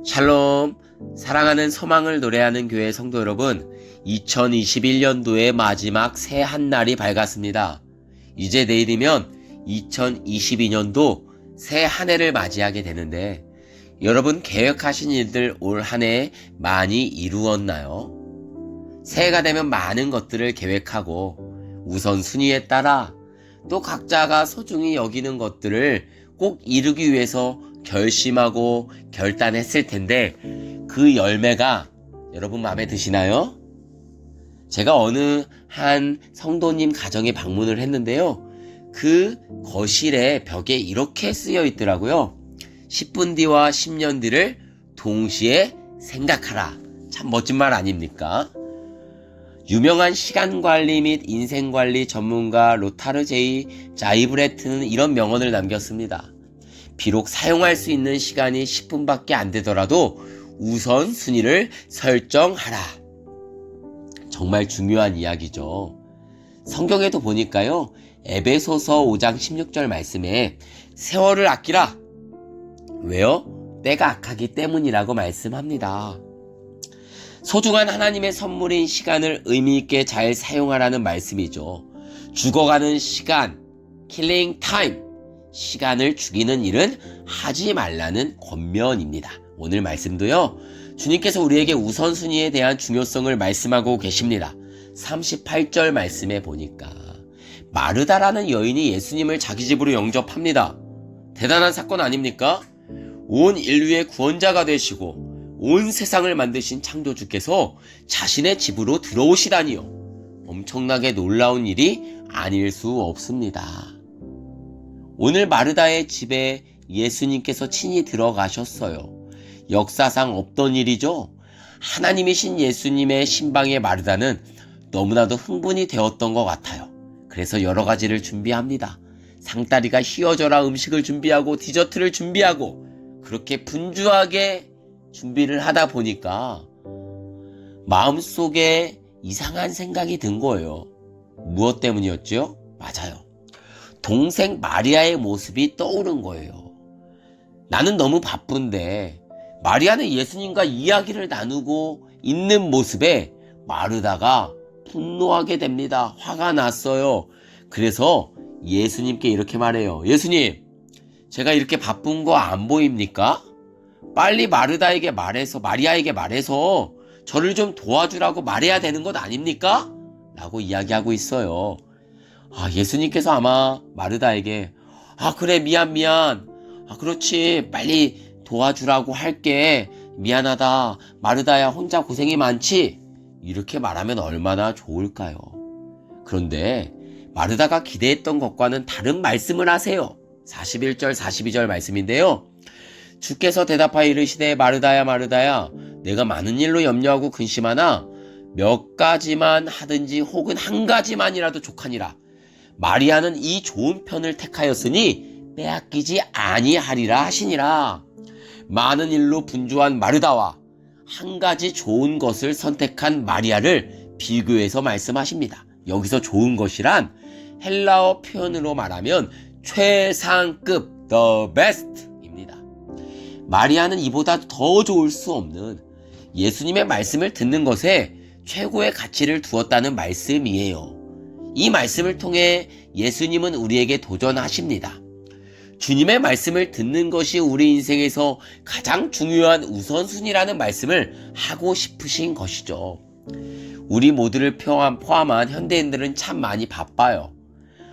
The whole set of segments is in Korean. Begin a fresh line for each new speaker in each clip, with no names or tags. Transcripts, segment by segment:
샬롬, 사랑하는 소망을 노래하는 교회 성도 여러분, 2021년도의 마지막 새 한날이 밝았습니다. 이제 내일이면 2022년도 새 한 해를 맞이하게 되는데, 여러분 계획하신 일들 올 한 해 많이 이루었나요? 새해가 되면 많은 것들을 계획하고 우선순위에 따라 또 각자가 소중히 여기는 것들을 꼭 이루기 위해서 결심하고 결단했을 텐데, 그 열매가 여러분 마음에 드시나요? 제가 어느 한 성도님 가정에 방문을 했는데요. 그 거실에 벽에 이렇게 쓰여 있더라고요. 10분 뒤와 10년 뒤를 동시에 생각하라. 참 멋진 말 아닙니까? 유명한 시간관리 및 인생관리 전문가 로타르 제이 자이브레트는 이런 명언을 남겼습니다. 비록 사용할 수 있는 시간이 10분밖에 안 되더라도 우선순위를 설정하라. 정말 중요한 이야기죠. 성경에도 보니까요, 에베소서 5장 16절 말씀에 세월을 아끼라. 왜요? 때가 악하기 때문이라고 말씀합니다. 소중한 하나님의 선물인 시간을 의미있게 잘 사용하라는 말씀이죠. 죽어가는 시간, killing time, 시간을 죽이는 일은 하지 말라는 권면입니다. 오늘 말씀도요, 주님께서 우리에게 우선순위에 대한 중요성을 말씀하고 계십니다. 38절 말씀에 보니까 마르다라는 여인이 예수님을 자기 집으로 영접합니다. 대단한 사건 아닙니까? 온 인류의 구원자가 되시고 온 세상을 만드신 창조주께서 자신의 집으로 들어오시다니요. 엄청나게 놀라운 일이 아닐 수 없습니다. 오늘 마르다의 집에 예수님께서 친히 들어가셨어요. 역사상 없던 일이죠. 하나님이신 예수님의 신방에 마르다는 너무나도 흥분이 되었던 것 같아요. 그래서 여러 가지를 준비합니다. 상다리가 휘어져라 음식을 준비하고 디저트를 준비하고 그렇게 분주하게 준비를 하다 보니까 마음속에 이상한 생각이 든 거예요. 무엇 때문이었죠? 맞아요. 동생 마리아의 모습이 떠오른 거예요. 나는 너무 바쁜데 마리아는 예수님과 이야기를 나누고 있는 모습에 마르다가 분노하게 됩니다. 화가 났어요. 그래서 예수님께 이렇게 말해요. 예수님, 제가 이렇게 바쁜 거 안 보입니까? 빨리 마리아에게 말해서 저를 좀 도와주라고 말해야 되는 것 아닙니까? 라고 이야기하고 있어요. 예수님께서 아마 마르다에게 그래 미안 그렇지 빨리 도와주라고 할게. 미안하다. 마르다야 혼자 고생이 많지? 이렇게 말하면 얼마나 좋을까요? 그런데 마르다가 기대했던 것과는 다른 말씀을 하세요. 41절 42절 말씀인데요. 주께서 대답하여 이르시되 마르다야 내가 많은 일로 염려하고 근심하나 몇 가지만 하든지 혹은 한 가지만이라도 족하니라. 마리아는 이 좋은 편을 택하였으니 빼앗기지 아니하리라 하시니라. 많은 일로 분주한 마르다와 한 가지 좋은 것을 선택한 마리아를 비교해서 말씀하십니다. 여기서 좋은 것이란 헬라어 표현으로 말하면 최상급, the best 입니다. 마리아는 이보다 더 좋을 수 없는 예수님의 말씀을 듣는 것에 최고의 가치를 두었다는 말씀이에요. 이 말씀을 통해 예수님은 우리에게 도전하십니다. 주님의 말씀을 듣는 것이 우리 인생에서 가장 중요한 우선순위라는 말씀을 하고 싶으신 것이죠. 우리 모두를 포함한 현대인들은 참 많이 바빠요.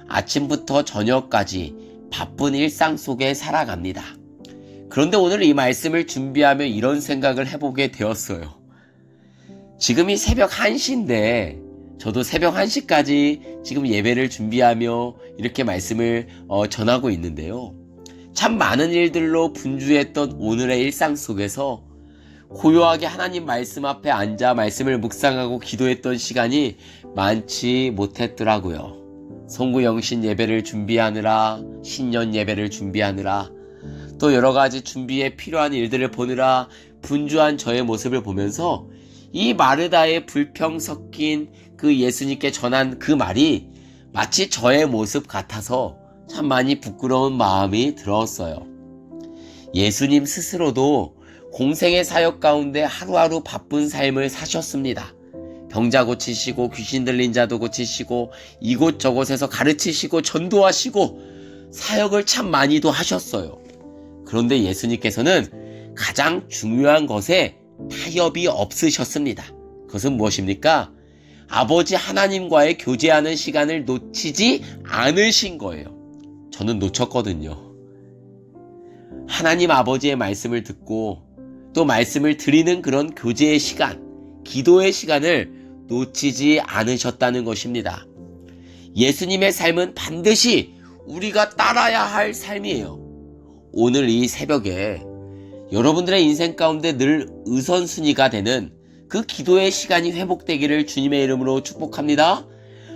아침부터 저녁까지 바쁜 일상 속에 살아갑니다. 그런데 오늘 이 말씀을 준비하며 이런 생각을 해보게 되었어요. 지금이 새벽 1시인데 저도 새벽 1시까지 지금 예배를 준비하며 이렇게 말씀을 전하고 있는데요. 참 많은 일들로 분주했던 오늘의 일상 속에서 고요하게 하나님 말씀 앞에 앉아 말씀을 묵상하고 기도했던 시간이 많지 못했더라고요. 송구영신 예배를 준비하느라, 신년 예배를 준비하느라, 또 여러 가지 준비에 필요한 일들을 보느라 분주한 저의 모습을 보면서 이 마르다의 불평 섞인 그 예수님께 전한 그 말이 마치 저의 모습 같아서 참 많이 부끄러운 마음이 들었어요. 예수님 스스로도 공생의 사역 가운데 하루하루 바쁜 삶을 사셨습니다. 병자 고치시고 귀신 들린 자도 고치시고 이곳저곳에서 가르치시고 전도하시고 사역을 참 많이도 하셨어요. 그런데 예수님께서는 가장 중요한 것에 타협이 없으셨습니다. 그것은 무엇입니까? 아버지 하나님과의 교제하는 시간을 놓치지 않으신 거예요. 저는 놓쳤거든요. 하나님 아버지의 말씀을 듣고 또 말씀을 드리는 그런 교제의 시간, 기도의 시간을 놓치지 않으셨다는 것입니다. 예수님의 삶은 반드시 우리가 따라야 할 삶이에요. 오늘 이 새벽에 여러분들의 인생 가운데 늘 우선순위가 되는 그 기도의 시간이 회복되기를 주님의 이름으로 축복합니다.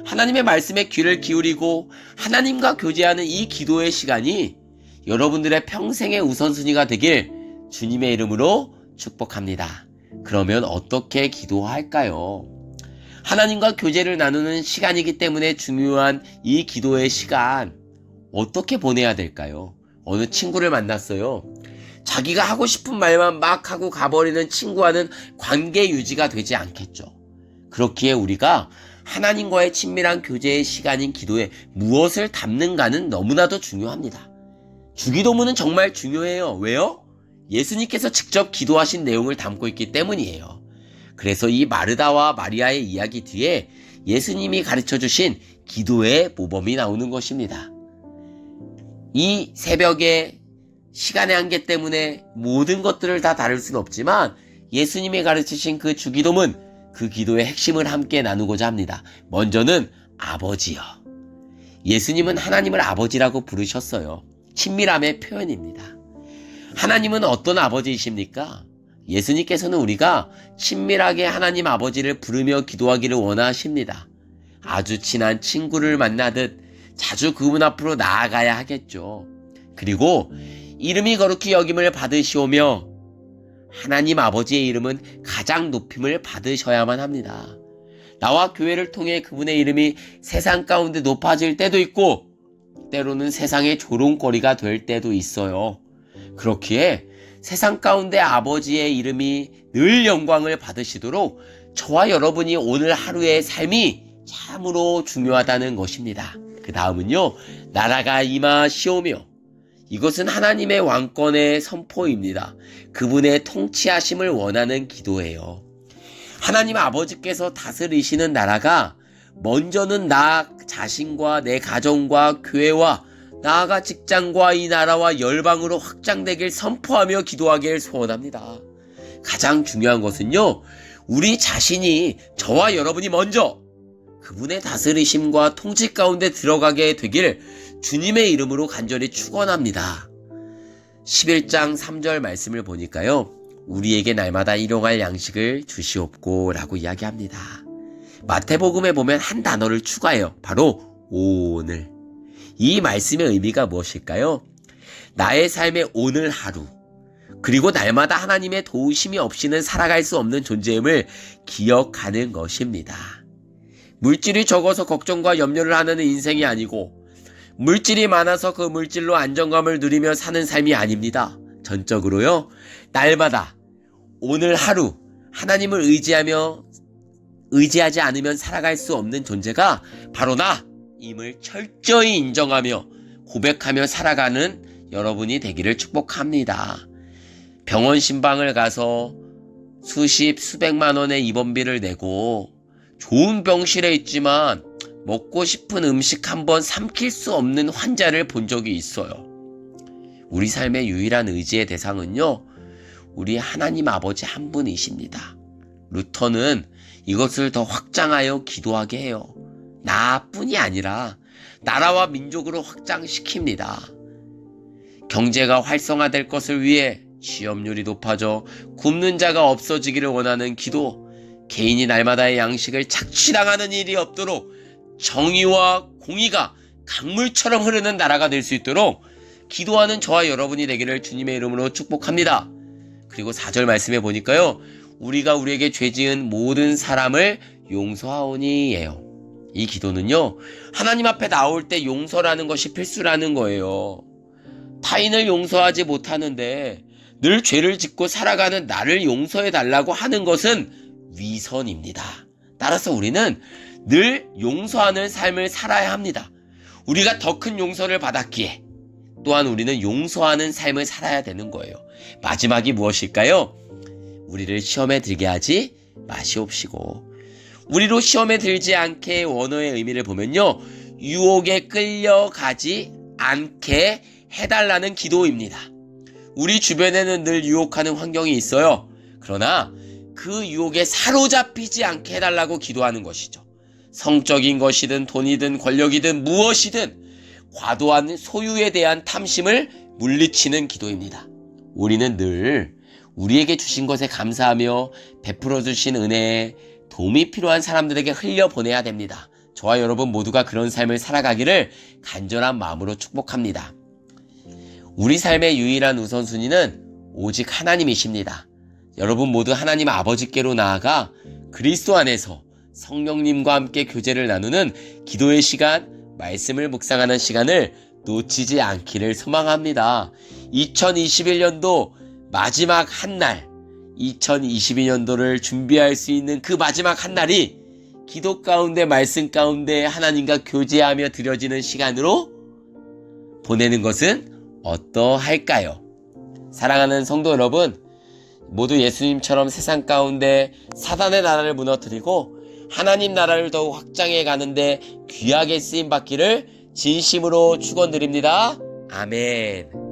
하나님의 말씀에 귀를 기울이고 하나님과 교제하는 이 기도의 시간이 여러분들의 평생의 우선순위가 되길 주님의 이름으로 축복합니다. 그러면 어떻게 기도할까요? 하나님과 교제를 나누는 시간이기 때문에 중요한 이 기도의 시간 어떻게 보내야 될까요? 어느 친구를 만났어요. 자기가 하고 싶은 말만 막 하고 가버리는 친구와는 관계 유지가 되지 않겠죠. 그렇기에 우리가 하나님과의 친밀한 교제의 시간인 기도에 무엇을 담는가는 너무나도 중요합니다. 주기도문은 정말 중요해요. 왜요? 예수님께서 직접 기도하신 내용을 담고 있기 때문이에요. 그래서 이 마르다와 마리아의 이야기 뒤에 예수님이 가르쳐주신 기도의 모범이 나오는 것입니다. 이 새벽에 시간의 한계 때문에 모든 것들을 다 다룰 수는 없지만 예수님이 가르치신 그 주기도문, 그 기도의 핵심을 함께 나누고자 합니다. 먼저는 아버지요. 예수님은 하나님을 아버지라고 부르셨어요. 친밀함의 표현입니다. 하나님은 어떤 아버지이십니까? 예수님께서는 우리가 친밀하게 하나님 아버지를 부르며 기도하기를 원하십니다. 아주 친한 친구를 만나듯 자주 그분 앞으로 나아가야 하겠죠. 그리고 이름이 거룩히 여김을 받으시오며 하나님 아버지의 이름은 가장 높임을 받으셔야만 합니다. 나와 교회를 통해 그분의 이름이 세상 가운데 높아질 때도 있고 때로는 세상의 조롱거리가 될 때도 있어요. 그렇기에 세상 가운데 아버지의 이름이 늘 영광을 받으시도록 저와 여러분이 오늘 하루의 삶이 참으로 중요하다는 것입니다. 그 다음은요, 나라가 임하시오며, 이것은 하나님의 왕권의 선포입니다. 그분의 통치하심을 원하는 기도예요. 하나님 아버지께서 다스리시는 나라가 먼저는 나 자신과 내 가정과 교회와 나아가 직장과 이 나라와 열방으로 확장되길 선포하며 기도하길 소원합니다. 가장 중요한 것은요, 우리 자신이, 저와 여러분이 먼저 그분의 다스리심과 통치 가운데 들어가게 되길 주님의 이름으로 간절히 축원합니다. 11장 3절 말씀을 보니까요, 우리에게 날마다 일용할 양식을 주시옵고 라고 이야기합니다. 마태복음에 보면 한 단어를 추가해요. 바로 오늘. 이 말씀의 의미가 무엇일까요? 나의 삶의 오늘 하루, 그리고 날마다 하나님의 도우심이 없이는 살아갈 수 없는 존재임을 기억하는 것입니다. 물질이 적어서 걱정과 염려를 하는 인생이 아니고 물질이 많아서 그 물질로 안정감을 누리며 사는 삶이 아닙니다. 전적으로요, 날마다 오늘 하루 하나님을 의지하지 않으면 살아갈 수 없는 존재가 바로 나임을 철저히 인정하며 고백하며 살아가는 여러분이 되기를 축복합니다. 병원 신방을 가서 수백만 원의 입원비를 내고 좋은 병실에 있지만 먹고 싶은 음식 한번 삼킬 수 없는 환자를 본 적이 있어요. 우리 삶의 유일한 의지의 대상은요, 우리 하나님 아버지 한 분이십니다. 루터는 이것을 더 확장하여 기도하게 해요. 나뿐이 아니라 나라와 민족으로 확장시킵니다. 경제가 활성화될 것을 위해 취업률이 높아져 굶는 자가 없어지기를 원하는 기도, 개인이 날마다의 양식을 착취당하는 일이 없도록 정의와 공의가 강물처럼 흐르는 나라가 될 수 있도록 기도하는 저와 여러분이 되기를 주님의 이름으로 축복합니다. 그리고 4절 말씀에 보니까요, 우리가 우리에게 죄 지은 모든 사람을 용서하오니예요. 이 기도는요, 하나님 앞에 나올 때 용서라는 것이 필수라는 거예요. 타인을 용서하지 못하는데 늘 죄를 짓고 살아가는 나를 용서해 달라고 하는 것은 위선입니다. 따라서 우리는 늘 용서하는 삶을 살아야 합니다. 우리가 더 큰 용서를 받았기에 또한 우리는 용서하는 삶을 살아야 되는 거예요. 마지막이 무엇일까요? 우리를 시험에 들게 하지 마시옵시고. 우리로 시험에 들지 않게 원어의 의미를 보면요, 유혹에 끌려가지 않게 해달라는 기도입니다. 우리 주변에는 늘 유혹하는 환경이 있어요. 그러나 그 유혹에 사로잡히지 않게 해달라고 기도하는 것이죠. 성적인 것이든 돈이든 권력이든 무엇이든 과도한 소유에 대한 탐심을 물리치는 기도입니다. 우리는 늘 우리에게 주신 것에 감사하며 베풀어 주신 은혜에 도움이 필요한 사람들에게 흘려보내야 됩니다. 저와 여러분 모두가 그런 삶을 살아가기를 간절한 마음으로 축복합니다. 우리 삶의 유일한 우선순위는 오직 하나님이십니다. 여러분 모두 하나님 아버지께로 나아가 그리스도 안에서 성령님과 함께 교제를 나누는 기도의 시간, 말씀을 묵상하는 시간을 놓치지 않기를 소망합니다. 2021년도 마지막 한 날, 2022년도를 준비할 수 있는 그 마지막 한 날이 기도 가운데 말씀 가운데 하나님과 교제하며 드려지는 시간으로 보내는 것은 어떠할까요? 사랑하는 성도 여러분, 모두 예수님처럼 세상 가운데 사단의 나라를 무너뜨리고 하나님 나라를 더욱 확장해 가는데 귀하게 쓰임받기를 진심으로 축원드립니다. 아멘.